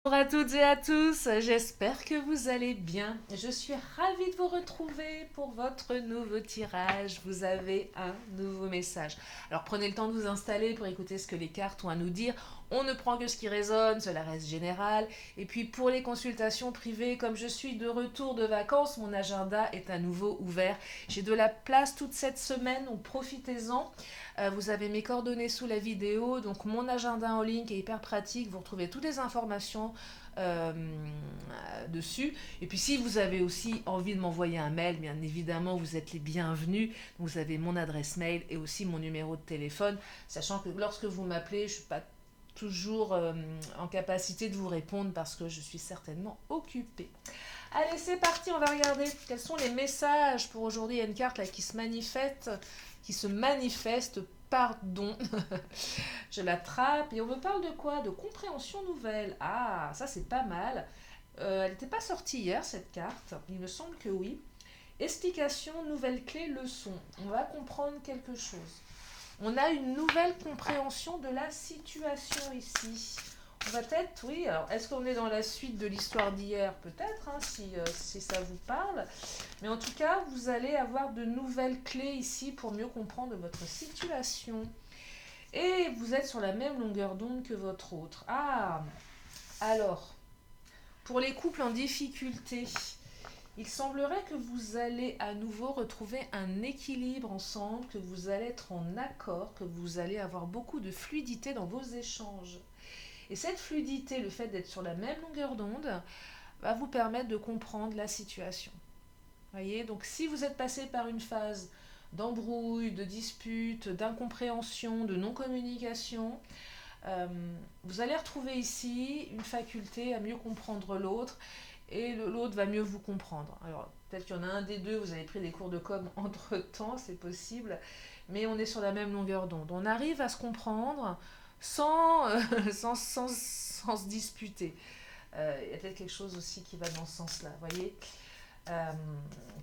Bonjour à toutes et à tous, j'espère que vous allez bien. Je suis ravie de vous retrouver pour votre nouveau tirage. Vous avez un nouveau message. Alors prenez le temps de vous installer pour écouter ce que les cartes ont à nous dire. On ne prend que ce qui résonne, cela reste général. Et puis pour les consultations privées, comme je suis de retour de vacances, mon agenda est à nouveau ouvert. J'ai de la place toute cette semaine, donc profitez-en. Vous avez mes coordonnées sous la vidéo, donc mon agenda en ligne qui est hyper pratique. Vous retrouvez toutes les informations euh, dessus. Et puis si vous avez aussi envie de m'envoyer un mail, bien évidemment, vous êtes les bienvenus. Vous avez mon adresse mail et aussi mon numéro de téléphone, sachant que lorsque vous m'appelez, je ne suis pas toujours en capacité de vous répondre parce que je suis certainement occupée. Allez, c'est parti, on va regarder quels sont les messages pour aujourd'hui. Il y a une carte là qui se manifeste, pardon. Je l'attrape et on me parle de quoi? De compréhension nouvelle. Ah, ça c'est pas mal. Elle n'était pas sortie hier cette carte, il me semble que oui. Explication, nouvelle clé, leçon. On va comprendre quelque chose. On a une nouvelle compréhension de la situation ici. On va peut-être, oui, alors est-ce qu'on est dans la suite de l'histoire d'hier? Peut-être, hein, si ça vous parle. Mais en tout cas, vous allez avoir de nouvelles clés ici pour mieux comprendre votre situation. Et vous êtes sur la même longueur d'onde que votre autre. Ah, alors, pour les couples en difficulté, il semblerait que vous allez à nouveau retrouver un équilibre ensemble, que vous allez être en accord, que vous allez avoir beaucoup de fluidité dans vos échanges. Et cette fluidité, le fait d'être sur la même longueur d'onde, va vous permettre de comprendre la situation. Voyez, donc si vous êtes passé par une phase d'embrouille, de dispute, d'incompréhension, de non-communication, vous allez retrouver ici une faculté à mieux comprendre l'autre et l'autre va mieux vous comprendre. Alors peut-être qu'il y en a un des deux, vous avez pris des cours de com entre temps, c'est possible, mais on est sur la même longueur d'onde. On arrive à se comprendre sans se disputer. Il y a peut-être quelque chose aussi qui va dans ce sens-là, vous voyez. Euh,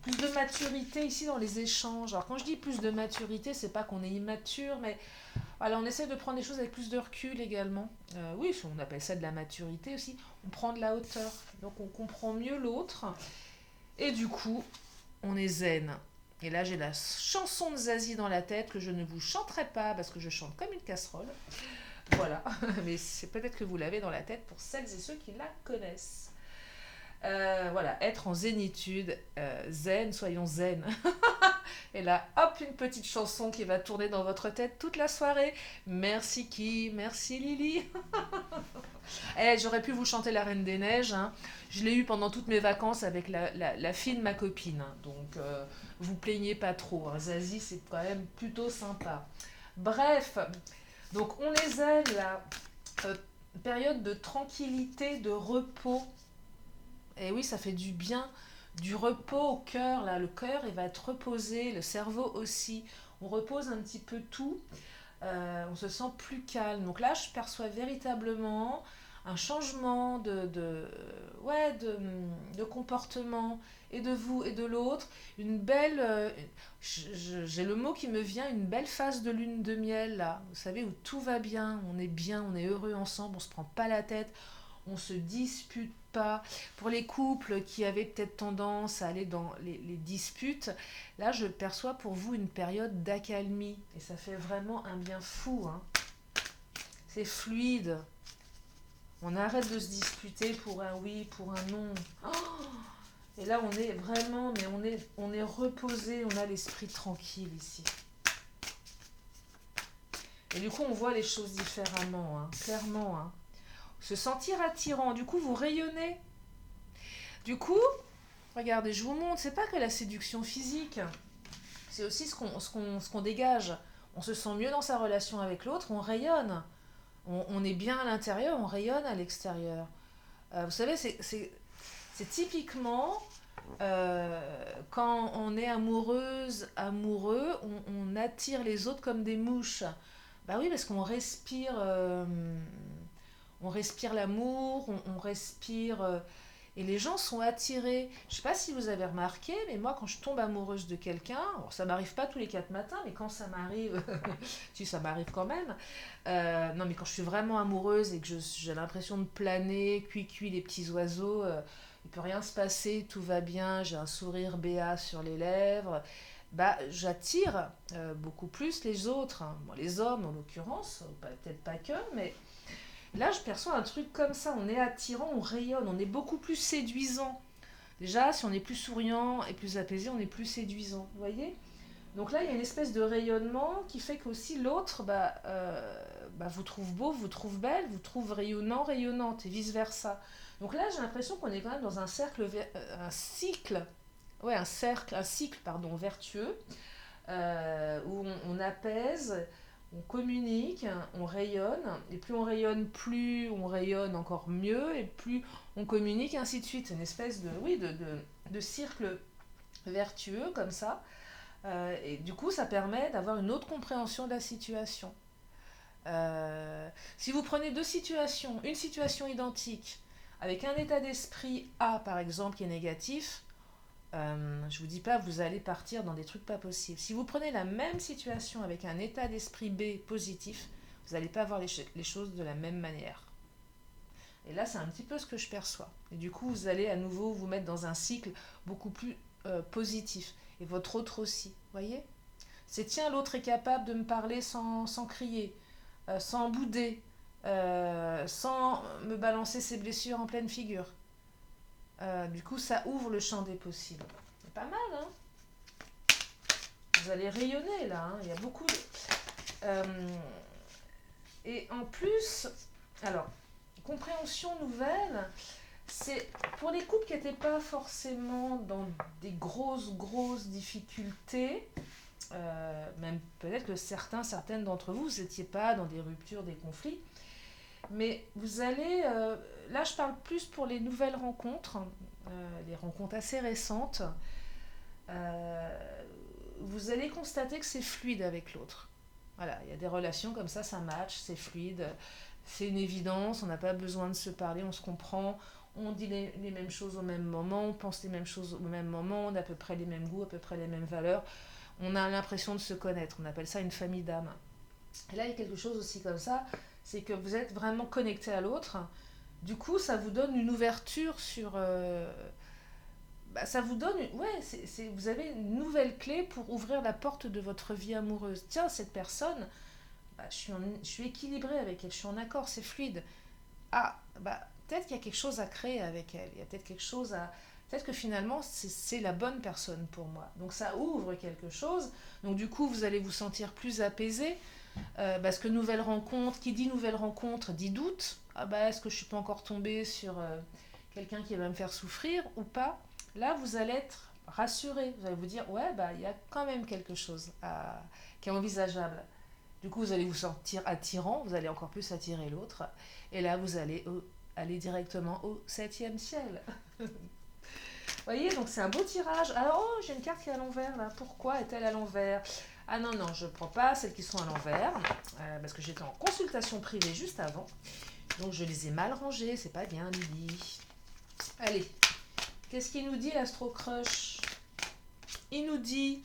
Plus de maturité ici dans les échanges. Alors quand je dis plus de maturité, c'est pas qu'on est immature, mais voilà, on essaie de prendre les choses avec plus de recul également. Oui, on appelle ça de la maturité aussi. On prend de la hauteur, donc on comprend mieux l'autre, et du coup, on est zen. Et là, j'ai la chanson de Zazie dans la tête que je ne vous chanterai pas parce que je chante comme une casserole. Voilà, mais c'est peut-être que vous l'avez dans la tête pour celles et ceux qui la connaissent. Voilà, être en zénitude, zen, soyons zen. Et là, hop, une petite chanson qui va tourner dans votre tête toute la soirée. Merci qui, merci Lily. J'aurais pu vous chanter La Reine des Neiges, hein. Je l'ai eu pendant toutes mes vacances avec la fille de ma copine, hein. Donc vous plaignez pas trop, hein. Zazie, c'est quand même plutôt sympa. Bref, donc on est zen là. Période de tranquillité, de repos. Et oui, ça fait du bien, du repos au cœur. Là, le cœur, il va être reposé, le cerveau aussi. On repose un petit peu tout. On se sent plus calme. Donc là, je perçois véritablement un changement ouais, de comportement et de vous et de l'autre. Une belle, j'ai le mot qui me vient, une belle phase de lune de miel là. Vous savez, où tout va bien, on est heureux ensemble, on se prend pas la tête, on se dispute pas. Pour les couples qui avaient peut-être tendance à aller dans les disputes, là je perçois pour vous une période d'accalmie et ça fait vraiment un bien fou, hein. C'est fluide. On arrête de se disputer pour un oui, pour un non. Oh, et là on est vraiment, mais on est reposé, on a l'esprit tranquille ici. Et du coup on voit les choses différemment, hein, clairement, hein. Se sentir attirant, du coup vous rayonnez. Du coup, regardez, je vous montre, c'est pas que la séduction physique, c'est aussi ce qu'on dégage. On se sent mieux dans sa relation avec l'autre, on rayonne. On est bien à l'intérieur, on rayonne à l'extérieur. Vous savez, c'est typiquement quand on est amoureuse, amoureux, on attire les autres comme des mouches. Bah oui, parce qu'on respire l'amour, on respire Et les gens sont attirés. Je ne sais pas si vous avez remarqué, mais moi, quand je tombe amoureuse de quelqu'un, alors ça m'arrive pas tous les 4 matins, mais quand ça m'arrive, si ça m'arrive quand même, non, mais quand je suis vraiment amoureuse et que j'ai l'impression de planer, cuit les petits oiseaux, il peut rien se passer, tout va bien, j'ai un sourire béat sur les lèvres, bah, j'attire beaucoup plus les autres, hein. Bon, les hommes en l'occurrence, peut-être pas que, mais là, je perçois un truc comme ça. On est attirant, on rayonne, on est beaucoup plus séduisant. Déjà, si on est plus souriant et plus apaisé, on est plus séduisant. Vous voyez? Donc là, il y a une espèce de rayonnement qui fait qu'aussi l'autre vous trouve beau, vous trouve belle, vous trouve rayonnant, rayonnante et vice-versa. Donc là, j'ai l'impression qu'on est quand même dans un cycle, ouais, un cycle, pardon, vertueux, où on apaise, on communique, on rayonne, et plus on rayonne encore mieux, et plus on communique, et ainsi de suite. C'est une espèce de, oui, de cercle vertueux comme ça. Et du coup, ça permet d'avoir une autre compréhension de la situation. Si vous prenez une situation identique, avec un état d'esprit A, par exemple, qui est négatif, je vous dis pas, vous allez partir dans des trucs pas possibles. Si vous prenez la même situation avec un état d'esprit B positif, vous n'allez pas voir les choses de la même manière. Et là, c'est un petit peu ce que je perçois. Et du coup, vous allez à nouveau vous mettre dans un cycle beaucoup plus positif. Et votre autre aussi, voyez? C'est tiens, l'autre est capable de me parler sans crier, sans bouder, sans me balancer ses blessures en pleine figure. Du coup, ça ouvre le champ des possibles. C'est pas mal, hein? Vous allez rayonner là, hein. Il y a beaucoup de... et en plus, alors, compréhension nouvelle, c'est pour les couples qui n'étaient pas forcément dans des grosses difficultés, même peut-être que certaines d'entre vous n'étiez pas dans des ruptures, des conflits, mais vous allez, là je parle plus pour les nouvelles rencontres, les rencontres assez récentes, vous allez constater que c'est fluide avec l'autre. Voilà, il y a des relations comme ça match, c'est fluide, c'est une évidence, on n'a pas besoin de se parler, on se comprend, on dit les mêmes choses au même moment, on pense les mêmes choses au même moment, on a à peu près les mêmes goûts, à peu près les mêmes valeurs, on a l'impression de se connaître, on appelle ça une famille d'âmes. Et là, il y a quelque chose aussi comme ça, c'est que vous êtes vraiment connecté à l'autre, du coup, ça vous donne une ouverture sur... ça vous donne, ouais, vous avez une nouvelle clé pour ouvrir la porte de votre vie amoureuse. Tiens, cette personne, je suis équilibrée avec elle, je suis en accord, c'est fluide. Ah, peut-être qu'il y a quelque chose à créer avec elle, il y a peut-être quelque chose à... Peut-être que finalement, c'est la bonne personne pour moi. Donc ça ouvre quelque chose. Donc du coup, vous allez vous sentir plus apaisé. Parce que nouvelle rencontre, qui dit nouvelle rencontre, dit doute. Ah est-ce que je suis pas encore tombée sur quelqu'un qui va me faire souffrir ou pas? Là, vous allez être rassuré. Vous allez vous dire, ouais, il y a quand même quelque chose qui est envisageable. Du coup, vous allez vous sentir attirant, vous allez encore plus attirer l'autre. Et là, vous allez aller directement au 7e ciel. Vous voyez, donc c'est un beau tirage. Alors, oh, j'ai une carte qui est à l'envers, là. Pourquoi est-elle à l'envers? Ah non, je ne prends pas celles qui sont à l'envers, parce que j'étais en consultation privée juste avant. Donc, je les ai mal rangées, c'est pas bien, Lily. Allez, qu'est-ce qu'il nous dit, l'Astro Crush? Il nous dit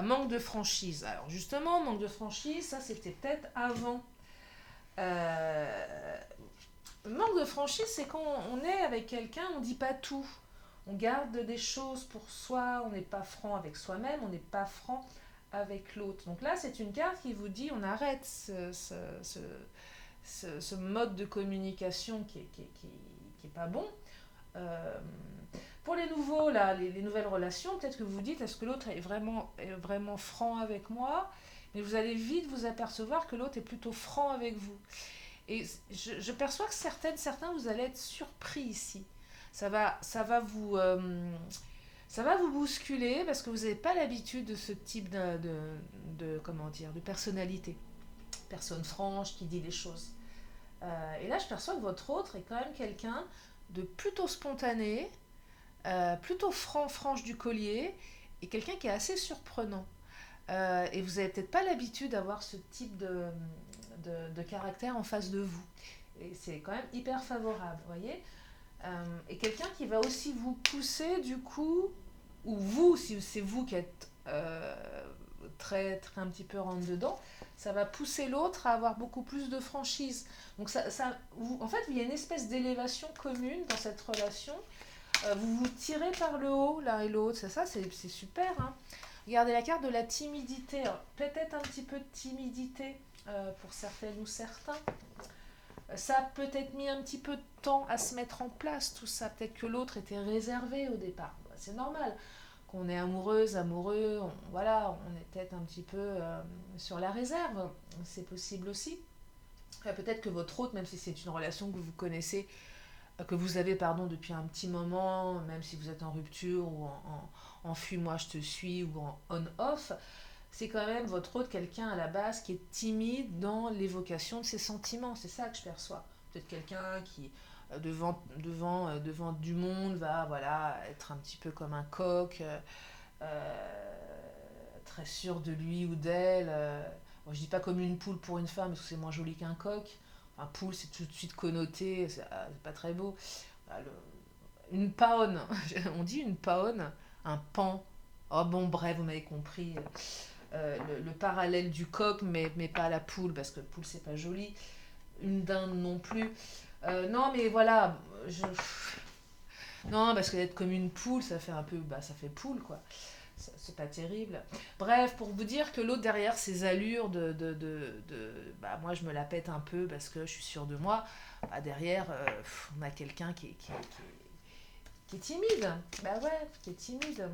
manque de franchise. Alors, justement, manque de franchise, ça, c'était peut-être avant. Manque de franchise, c'est quand on est avec quelqu'un, on ne dit pas tout. On garde des choses pour soi, on n'est pas franc avec soi-même, on n'est pas franc avec l'autre. Donc là, c'est une carte qui vous dit on arrête ce mode de communication qui est pas bon. Pour les nouveaux, là, les nouvelles relations, peut-être que vous vous dites est-ce que l'autre est vraiment franc avec moi? Mais vous allez vite vous apercevoir que l'autre est plutôt franc avec vous. Et je perçois que certains, vous allez être surpris ici. Ça va vous bousculer parce que vous n'avez pas l'habitude de ce type de personnalité. Personne franche qui dit les choses. Et là, je perçois que votre autre est quand même quelqu'un de plutôt spontané, plutôt franche du collier, et quelqu'un qui est assez surprenant. Et vous n'avez peut-être pas l'habitude d'avoir ce type de caractère en face de vous. Et c'est quand même hyper favorable, vous voyez. Et quelqu'un qui va aussi vous pousser du coup, ou vous, si c'est vous qui êtes très un petit peu rentre dedans, ça va pousser l'autre à avoir beaucoup plus de franchise. Donc en fait, il y a une espèce d'élévation commune dans cette relation. Vous vous tirez par le haut l'un et l'autre, c'est ça, c'est super. Hein. Regardez la carte de la timidité. Peut-être un petit peu de timidité pour certaines ou certains. Ça a peut-être mis un petit peu de temps à se mettre en place, tout ça. Peut-être que l'autre était réservé au départ. C'est normal qu'on est amoureuse, amoureux. Voilà, on est peut-être un petit peu sur la réserve. C'est possible aussi. Peut-être que votre autre, même si c'est une relation que vous connaissez, que vous avez pardon depuis un petit moment, même si vous êtes en rupture ou en fuis-moi je te suis ou en on-off, c'est quand même votre autre quelqu'un à la base qui est timide dans l'évocation de ses sentiments. C'est ça que je perçois. Peut-être quelqu'un qui devant du monde va voilà être un petit peu comme un coq, très sûr de lui ou d'elle. Bon, je dis pas comme une poule pour une femme parce que c'est moins joli qu'un coq. Un poule c'est tout de suite connoté, c'est pas très beau. Voilà, une paonne, on dit une paonne, un pan. Oh bon bref, vous m'avez compris. Le parallèle du coq, mais pas la poule, parce que poule c'est pas joli. Une dinde non plus. Non, mais voilà, non, parce que d'être comme une poule, ça fait un peu, bah ça fait poule quoi. C'est pas terrible. Bref, pour vous dire que l'autre derrière ses allures bah moi je me la pète un peu parce que je suis sûre de moi. Bah derrière, on a quelqu'un qui est timide. Bah ouais, qui est timide.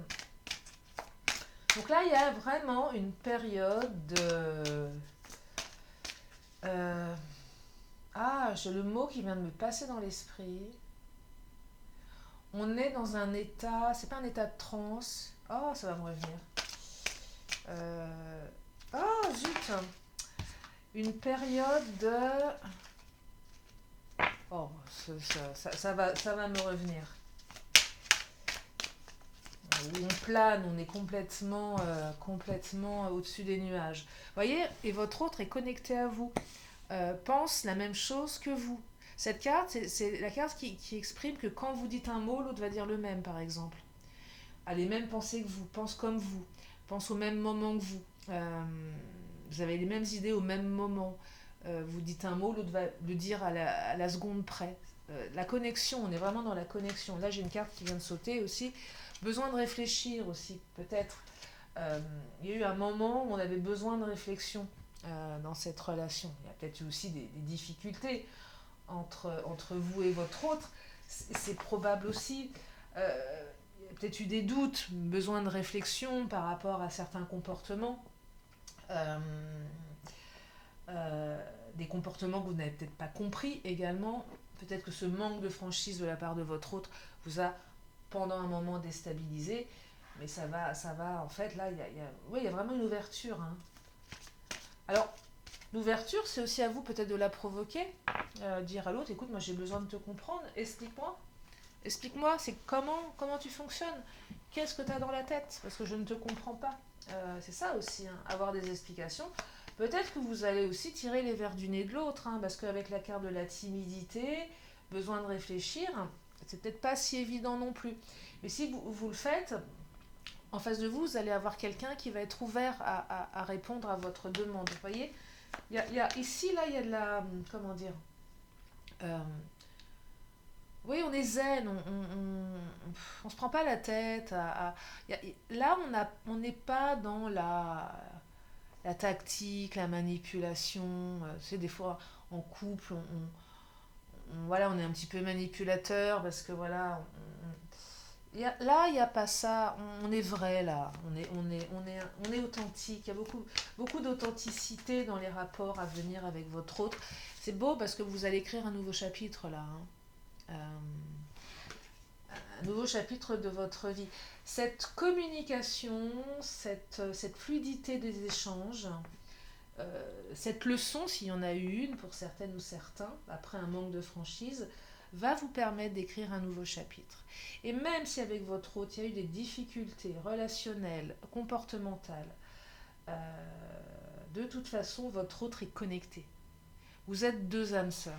Donc là, il y a vraiment une période de... j'ai le mot qui vient de me passer dans l'esprit. On est dans un état... C'est pas un état de transe. Oh, ça va me revenir. Zut. Une période de... Oh, ça va me revenir. Où on plane, on est complètement au-dessus des nuages. Vous voyez, et votre autre est connecté à vous. Pense la même chose que vous. Cette carte, c'est la carte qui exprime que quand vous dites un mot, l'autre va dire le même, par exemple. A les mêmes pensées que vous, pense comme vous, pense au même moment que vous. Vous avez les mêmes idées au même moment. Vous dites un mot, l'autre va le dire à la seconde près. La connexion, on est vraiment dans la connexion. Là, j'ai une carte qui vient de sauter aussi. Besoin de réfléchir aussi, peut-être. Il y a eu un moment où on avait besoin de réflexion dans cette relation. Il y a peut-être eu aussi des difficultés entre vous et votre autre. C'est probable aussi. Il y a peut-être eu des doutes, besoin de réflexion par rapport à certains comportements. Euh, des comportements que vous n'avez peut-être pas compris également. Peut-être que ce manque de franchise de la part de votre autre vous a pendant un moment déstabilisé. Mais ça va en fait, là, il y a vraiment une ouverture. Hein. Alors, l'ouverture, c'est aussi à vous peut-être de la provoquer, dire à l'autre, écoute, moi j'ai besoin de te comprendre, explique-moi. Explique-moi, c'est comment tu fonctionnes. Qu'est-ce que tu as dans la tête? Parce que je ne te comprends pas. C'est ça aussi, hein, avoir des explications. Peut-être que vous allez aussi tirer les verres du nez de l'autre, hein, parce qu'avec la carte de la timidité, besoin de réfléchir, c'est peut-être pas si évident non plus. Mais si vous le faites, en face de vous, vous allez avoir quelqu'un qui va être ouvert à répondre à votre demande. Vous voyez, ici, là, il y a de la... Comment dire euh, Oui, on est zen, on se prend pas la tête. Là, on n'est pas dans la tactique, la manipulation. Tu sais, des fois, en couple, voilà, on est un petit peu manipulateur parce que voilà, là, il n'y a pas ça. On est vrai là. On est authentique. Il y a beaucoup d'authenticité dans les rapports à venir avec votre autre. C'est beau parce que vous allez écrire un nouveau chapitre là. Hein. Un nouveau chapitre de votre vie. Cette communication, cette fluidité des échanges, cette leçon, s'il y en a eu une pour certaines ou certains, après un manque de franchise, va vous permettre d'écrire un nouveau chapitre. Et même si avec votre hôte, il y a eu des difficultés relationnelles, comportementales, euh, de toute façon, votre autre est connecté. Vous êtes deux âmes sœurs.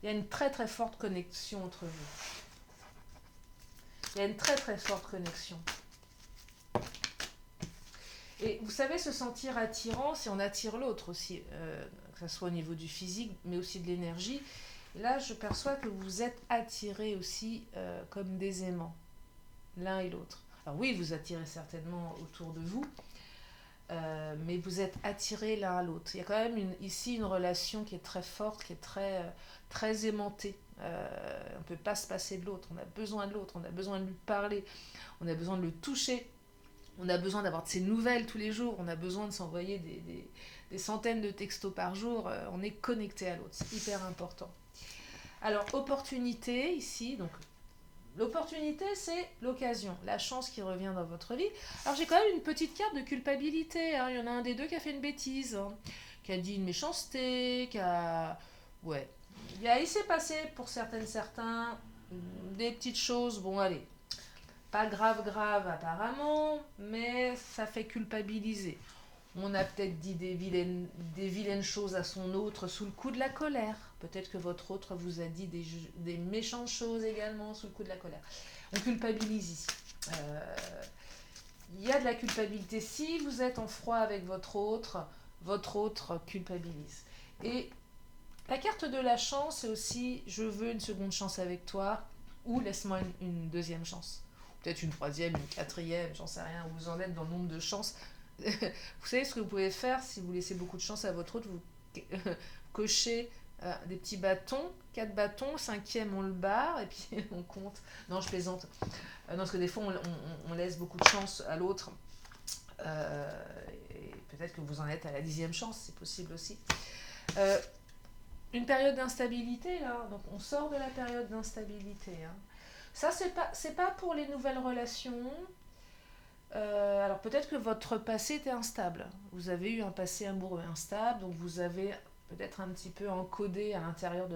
Il y a une très très forte connexion entre vous. Il y a une très très forte connexion. Et vous savez, se sentir attirant, si on attire l'autre aussi, que ce soit au niveau du physique, mais aussi de l'énergie. Et là, je perçois que vous êtes attirés aussi comme des aimants, l'un et l'autre. Alors oui, vous attirez certainement autour de vous, mais vous êtes attirés l'un à l'autre. Il y a quand même ici une relation qui est très forte, qui est très aimantée. On ne peut pas se passer de l'autre, on a besoin de l'autre, on a besoin de lui parler, on a besoin de le toucher, on a besoin d'avoir de ses nouvelles tous les jours, on a besoin de s'envoyer des centaines de textos par jour, on est connecté à l'autre, c'est hyper important. Alors, opportunité ici, donc l'opportunité, c'est l'occasion, la chance qui revient dans votre vie. Alors, j'ai quand même une petite carte de culpabilité. Hein. Il y en a un des deux qui a fait une bêtise, hein, qui a dit une méchanceté, qui a... Ouais. Il s'est passé pour certains des petites choses. Bon, allez, pas grave apparemment, mais ça fait culpabiliser. On a peut-être dit des vilaines choses à son autre sous le coup de la colère. Peut-être que votre autre vous a dit des méchantes choses également sous le coup de la colère. On culpabilise ici. Il y a de la culpabilité. Si vous êtes en froid avec votre autre culpabilise. Et la carte de la chance, c'est aussi je veux une seconde chance avec toi ou laisse-moi une deuxième chance. Peut-être une troisième, une quatrième, j'en sais rien, où vous en êtes dans le nombre de chances. Vous savez ce que vous pouvez faire si vous laissez beaucoup de chance à votre autre, vous cochez des petits bâtons, 4 bâtons, 5e on le barre et puis on compte. Non, je plaisante. Non, parce que des fois on laisse beaucoup de chance à l'autre. Et peut-être que vous en êtes à la 10e chance, c'est possible aussi. Une période d'instabilité, là, donc on sort de la période d'instabilité. Hein. Ça, c'est pas pour les nouvelles relations. Alors peut-être que votre passé était instable. Vous avez eu un passé amoureux instable, donc vous avez peut-être un petit peu encodé à l'intérieur de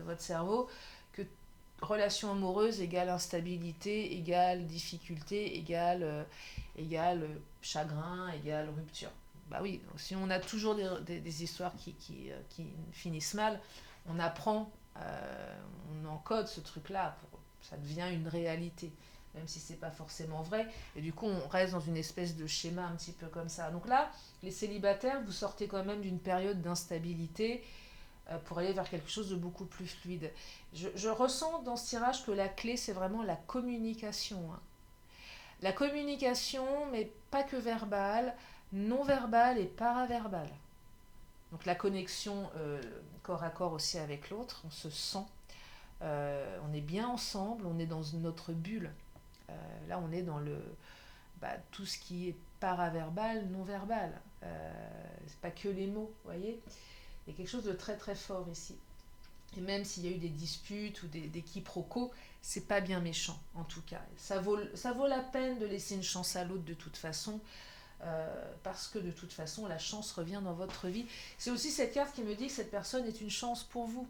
votre cerveau que relation amoureuse égale instabilité, égale difficulté, égale chagrin, égale rupture. Bah oui, si on a toujours des histoires qui finissent mal, on apprend, on encode ce truc-là, ça devient une réalité, même si c'est pas forcément vrai, et du coup on reste dans une espèce de schéma un petit peu comme ça. Donc là, les célibataires, vous sortez quand même d'une période d'instabilité pour aller vers quelque chose de beaucoup plus fluide. Je ressens dans ce tirage que la clé, c'est vraiment la communication. Hein. La communication, mais pas que verbale, non verbale et paraverbale. Donc la connexion corps à corps aussi avec l'autre, on se sent, on est bien ensemble, on est dans notre bulle. Là, on est dans tout ce qui est paraverbal, non verbal. C'est pas que les mots, vous voyez. Il y a quelque chose de très très fort ici. Et même s'il y a eu des disputes ou des quiproquos, c'est pas bien méchant en tout cas. Ça vaut la peine de laisser une chance à l'autre de toute façon, parce que de toute façon la chance revient dans votre vie. C'est aussi cette carte qui me dit que cette personne est une chance pour vous.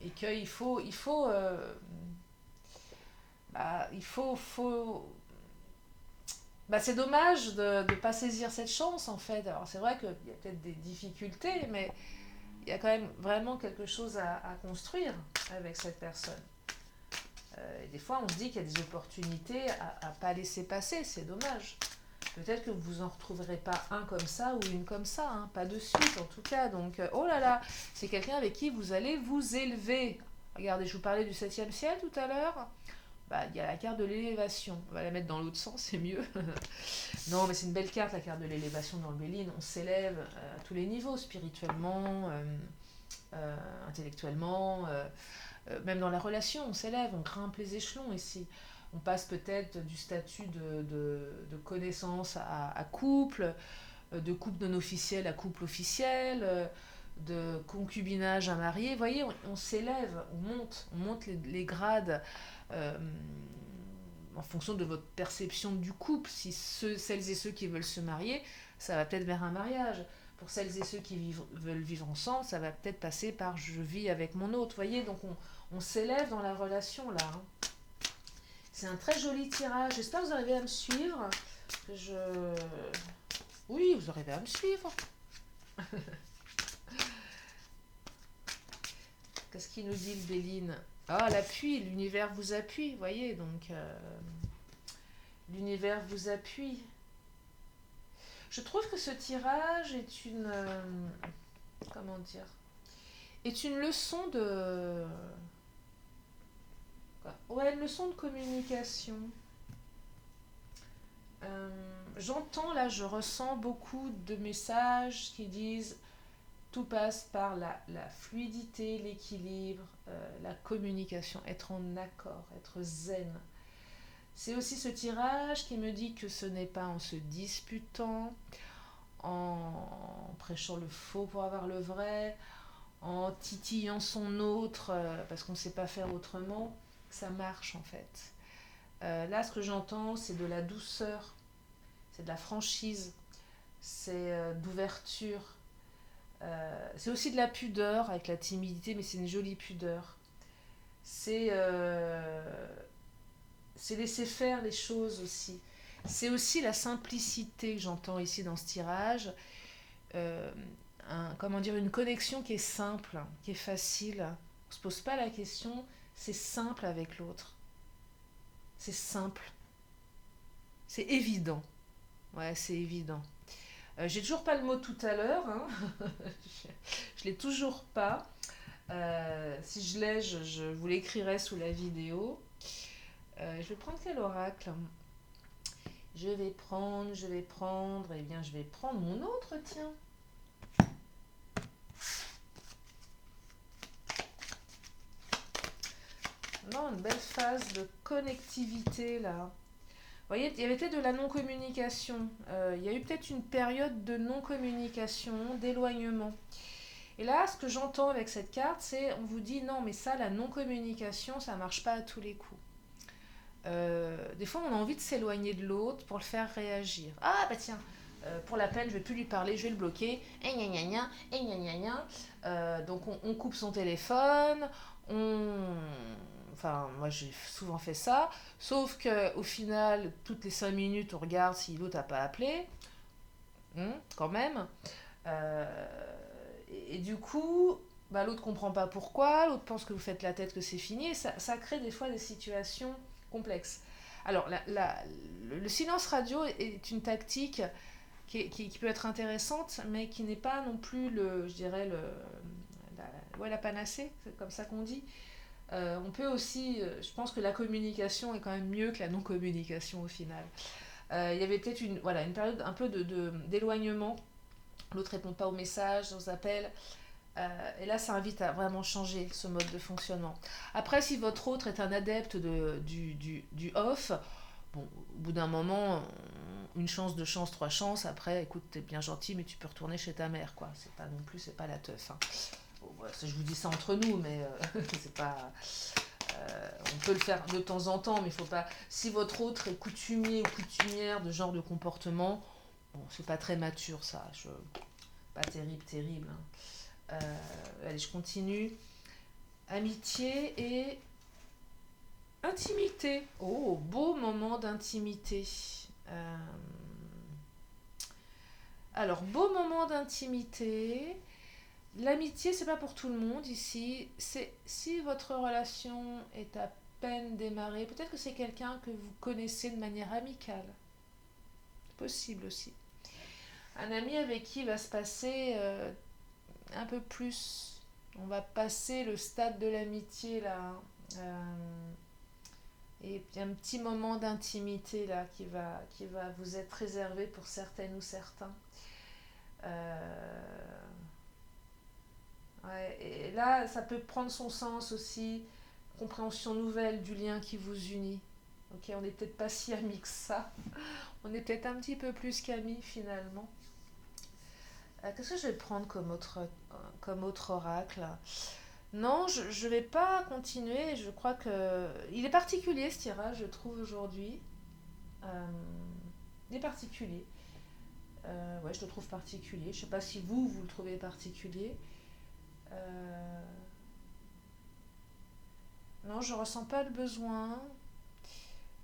Et qu'il faut c'est dommage de ne pas saisir cette chance en fait. Alors c'est vrai qu'il y a peut-être des difficultés, mais il y a quand même vraiment quelque chose à construire avec cette personne. Et des fois on se dit qu'il y a des opportunités à pas laisser passer, c'est dommage. Peut-être que vous en retrouverez pas un comme ça ou une comme ça, hein, pas de suite en tout cas. Donc oh là là, c'est quelqu'un avec qui vous allez vous élever. Regardez, je vous parlais du 7e ciel tout à l'heure. Il y a la carte de l'élévation. On va la mettre dans l'autre sens, c'est mieux. Non, mais c'est une belle carte, la carte de l'élévation dans le Béline. On s'élève à tous les niveaux, spirituellement, intellectuellement, même dans la relation, on s'élève, on grimpe les échelons ici. On passe peut-être du statut de connaissance à couple, de couple non officiel à couple officiel, de concubinage à marié. Vous voyez, on s'élève, on monte les grades en fonction de votre perception du couple. Si celles et ceux qui veulent se marier, ça va peut-être vers un mariage. Pour celles et ceux qui veulent vivre ensemble, ça va peut-être passer par je vis avec mon autre. Vous voyez, donc on s'élève dans la relation là. Hein. C'est un très joli tirage. J'espère que vous arrivez à me suivre. Oui, vous arrivez à me suivre. Qu'est-ce qu'il nous dit le Béline? Ah, l'appui, l'univers vous appuie, vous voyez, donc l'univers vous appuie. Je trouve que ce tirage est une... comment dire? Est une leçon de... Ouais, une leçon de communication. J'entends là, je ressens beaucoup de messages qui disent tout passe par la fluidité, l'équilibre, la communication, être en accord, être zen. C'est aussi ce tirage qui me dit que ce n'est pas en se disputant, en prêchant le faux pour avoir le vrai, en titillant son autre parce qu'on ne sait pas faire autrement, que ça marche en fait. Là, ce que j'entends, c'est de la douceur, c'est de la franchise, c'est d'ouverture. C'est aussi de la pudeur avec la timidité, mais c'est une jolie pudeur. C'est laisser faire les choses aussi. C'est aussi la simplicité que j'entends ici dans ce tirage. Comment dire, une connexion qui est simple, qui est facile. On ne se pose pas la question, c'est simple avec l'autre. C'est simple. C'est évident. Ouais, c'est évident. J'ai toujours pas le mot tout à l'heure. Hein. Je l'ai toujours pas. Si je l'ai, je vous l'écrirai sous la vidéo. Je vais prendre quel oracle? Je vais prendre, eh bien je vais prendre mon autre, tiens. Non, une belle phase de connectivité là. Vous voyez, il y avait peut-être de la non-communication. Il y a eu peut-être une période de non-communication, d'éloignement. Et là, ce que j'entends avec cette carte, c'est on vous dit non, mais ça, la non-communication, ça ne marche pas à tous les coups. Des fois, on a envie de s'éloigner de l'autre pour le faire réagir. Ah, bah tiens, pour la peine, je vais plus lui parler, je vais le bloquer. Et gna gna gna, et gna gna gna. Donc, on coupe son téléphone, Enfin, moi j'ai souvent fait ça, sauf qu'au final, toutes les 5 minutes, on regarde si l'autre n'a pas appelé, quand même. Et du coup, bah, l'autre comprend pas pourquoi, l'autre pense que vous faites la tête que c'est fini, et ça crée des fois des situations complexes. Alors, le silence radio est une tactique qui peut être intéressante, mais qui n'est pas non plus, je dirais, la panacée, c'est comme ça qu'on dit. On peut aussi, je pense que la communication est quand même mieux que la non-communication au final. Il y avait peut-être une période un peu d'éloignement. L'autre répond pas aux messages, aux appels. Et là, ça invite à vraiment changer ce mode de fonctionnement. Après, si votre autre est un adepte du off, bon, au bout d'un moment, une chance, deux chances, trois chances. Après, écoute, t'es bien gentil, mais tu peux retourner chez ta mère, quoi. C'est pas non plus, c'est pas la teuf. Hein. Bon, je vous dis ça entre nous, mais c'est pas. On peut le faire de temps en temps, mais il faut pas. Si votre autre est coutumier ou coutumière de genre de comportement, bon, c'est pas très mature, ça. Pas terrible. Hein. Allez, je continue. Amitié et intimité. Oh, beau moment d'intimité. Alors, beau moment d'intimité. L'amitié, c'est pas pour tout le monde ici. C'est si votre relation est à peine démarrée, peut-être que c'est quelqu'un que vous connaissez de manière amicale. C'est possible aussi. Un ami avec qui va se passer un peu plus. On va passer le stade de l'amitié là. Et puis un petit moment d'intimité là qui va vous être réservé pour certaines ou certains. Ouais, et là, ça peut prendre son sens aussi, compréhension nouvelle du lien qui vous unit. Ok, on n'est peut-être pas si amis que ça. On est peut-être un petit peu plus qu'amis finalement. Qu'est-ce que je vais prendre comme autre oracle? Non, je ne vais pas continuer. Je crois que il est particulier ce tirage, je trouve aujourd'hui. Il est particulier. Ouais, je le trouve particulier. Je ne sais pas si vous le trouvez particulier. Non, je ressens pas le besoin.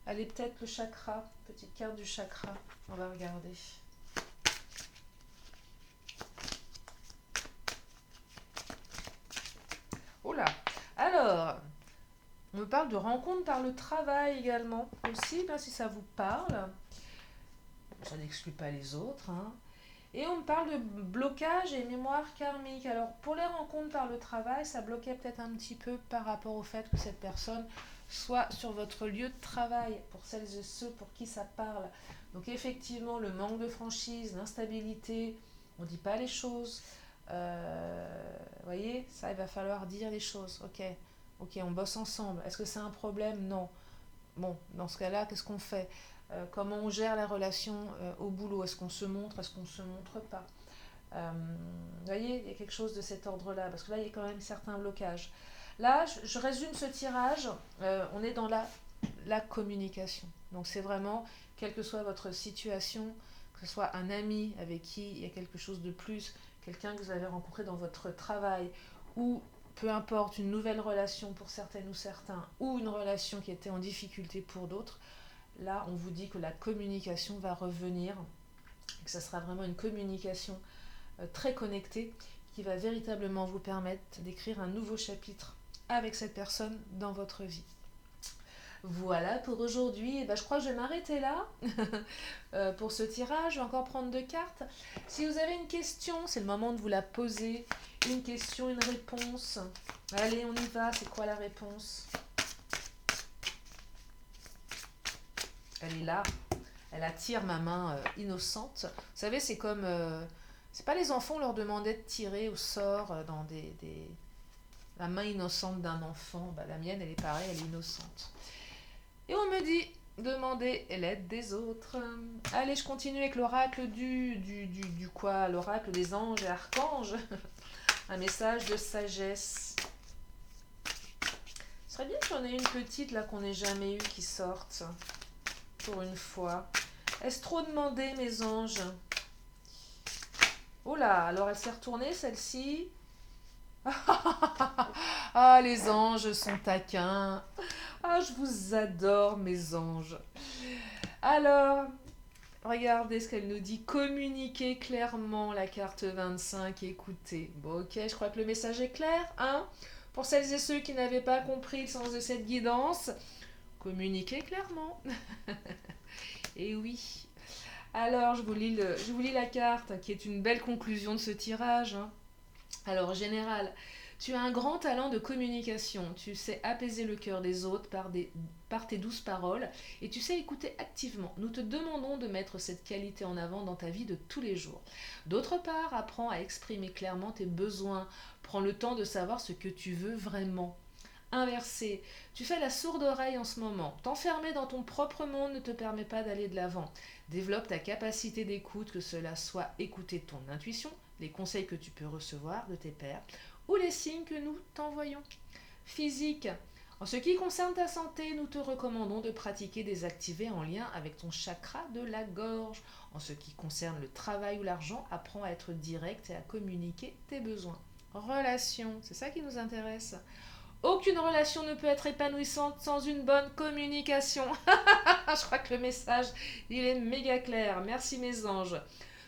Allez, peut-être le chakra. Petite carte du chakra. On va regarder. Oh là, parle de rencontres par le travail également, aussi, ben, si ça vous parle. Ça n'exclut pas les autres, hein. Et on me parle de blocage et mémoire karmique. Alors, pour les rencontres par le travail, ça bloquait peut-être un petit peu par rapport au fait que cette personne soit sur votre lieu de travail, pour celles et ceux pour qui ça parle. Donc, effectivement, le manque de franchise, l'instabilité, on ne dit pas les choses. Vous voyez, ça, il va falloir dire les choses. Ok, on bosse ensemble. Est-ce que c'est un problème? Non. Bon, dans ce cas-là, qu'est-ce qu'on fait? Comment on gère la relation au boulot? Est-ce qu'on se montre? Est-ce qu'on ne se montre pas? Vous voyez, il y a quelque chose de cet ordre-là, parce que là, il y a quand même certains blocages. Là, je résume ce tirage, on est dans la communication. Donc c'est vraiment, quelle que soit votre situation, que ce soit un ami avec qui il y a quelque chose de plus, quelqu'un que vous avez rencontré dans votre travail, ou peu importe, une nouvelle relation pour certaines ou certains, ou une relation qui était en difficulté pour d'autres, là, on vous dit que la communication va revenir, et que ça sera vraiment une communication très connectée qui va véritablement vous permettre d'écrire un nouveau chapitre avec cette personne dans votre vie. Voilà pour aujourd'hui. Et ben, je crois que je vais m'arrêter là pour ce tirage. Je vais encore prendre 2 cartes. Si vous avez une question, c'est le moment de vous la poser. Une question, une réponse. Allez, on y va. C'est quoi la réponse? Elle est là. Elle attire ma main innocente. Vous savez, c'est comme... c'est pas les enfants, on leur demandait de tirer au sort dans la main innocente d'un enfant. Bah, la mienne, elle est pareille, elle est innocente. Et on me dit, demandez l'aide des autres. Allez, je continue avec l'oracle du quoi? L'oracle des anges et archanges. Un message de sagesse. Ce serait bien qu'il y en ait une petite là qu'on n'ait jamais eu qui sorte. Pour une fois. Est-ce trop demandé, mes anges? Oh là, alors elle s'est retournée celle-ci. Ah, les anges sont taquins. Ah, je vous adore, mes anges. Alors, regardez ce qu'elle nous dit. Communiquez clairement, la carte 25. Écoutez. Bon, ok, je crois que le message est clair, hein? Pour celles et ceux qui n'avaient pas compris le sens de cette guidance, communiquez clairement. Et oui. Alors, je vous lis la carte, qui est une belle conclusion de ce tirage, hein. Alors, général, tu as un grand talent de communication. Tu sais apaiser le cœur des autres par tes douces paroles et tu sais écouter activement. Nous te demandons de mettre cette qualité en avant dans ta vie de tous les jours. D'autre part, apprends à exprimer clairement tes besoins. Prends le temps de savoir ce que tu veux vraiment. Inversé, tu fais la sourde oreille en ce moment. T'enfermer dans ton propre monde ne te permet pas d'aller de l'avant. Développe ta capacité d'écoute, que cela soit écouter ton intuition, les conseils que tu peux recevoir de tes pairs ou les signes que nous t'envoyons. Physique. En ce qui concerne ta santé, nous te recommandons de pratiquer des activités en lien avec ton chakra de la gorge. En ce qui concerne le travail ou l'argent, apprends à être direct et à communiquer tes besoins. Relation, c'est ça qui nous intéresse. Aucune relation ne peut être épanouissante sans une bonne communication. Je crois que le message, il est méga clair. Merci mes anges.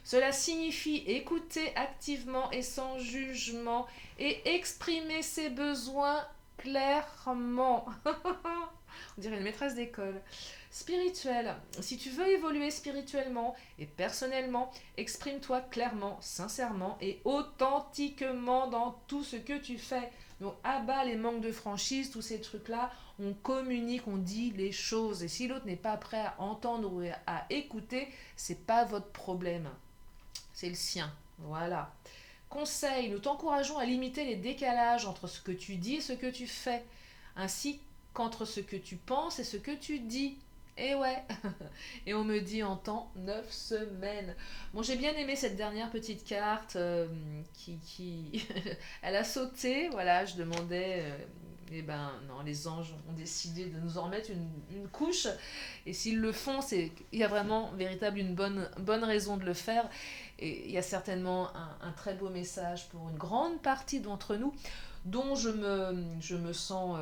Cela signifie écouter activement et sans jugement et exprimer ses besoins clairement. On dirait une maîtresse d'école. Spirituel. Si tu veux évoluer spirituellement et personnellement, exprime-toi clairement, sincèrement et authentiquement dans tout ce que tu fais. Donc, abat les manques de franchise, tous ces trucs-là. On communique, on dit les choses. Et si l'autre n'est pas prêt à entendre ou à écouter, c'est pas votre problème. C'est le sien. Voilà. Conseil, nous t'encourageons à limiter les décalages entre ce que tu dis et ce que tu fais, ainsi qu'entre ce que tu penses et ce que tu dis. Et ouais, et on me dit en temps 9 semaines. Bon, j'ai bien aimé cette dernière petite carte qui... Elle a sauté, voilà, je demandais... Eh ben non, les anges ont décidé de nous en remettre une couche. Et s'ils le font, c'est il y a vraiment véritable une bonne raison de le faire. Et il y a certainement un très beau message pour une grande partie d'entre nous, dont je me sens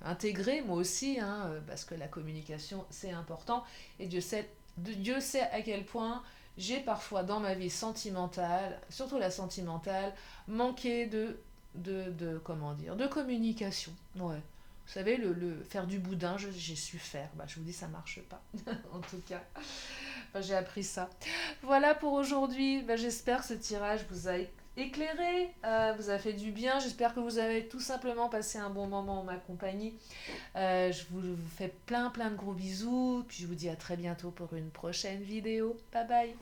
intégrée, moi aussi, hein, parce que la communication, c'est important. Et Dieu sait à quel point j'ai parfois dans ma vie sentimentale, surtout la sentimentale, manqué comment dire, de communication. Ouais. Vous savez, faire du boudin, j'ai su faire. Bah, je vous dis, ça marche pas. En tout cas, enfin, j'ai appris ça. Voilà pour aujourd'hui. Bah, j'espère que ce tirage vous a éclairé, vous a fait du bien. J'espère que vous avez tout simplement passé un bon moment en ma compagnie. Je vous fais plein de gros bisous. Puis je vous dis à très bientôt pour une prochaine vidéo. Bye bye.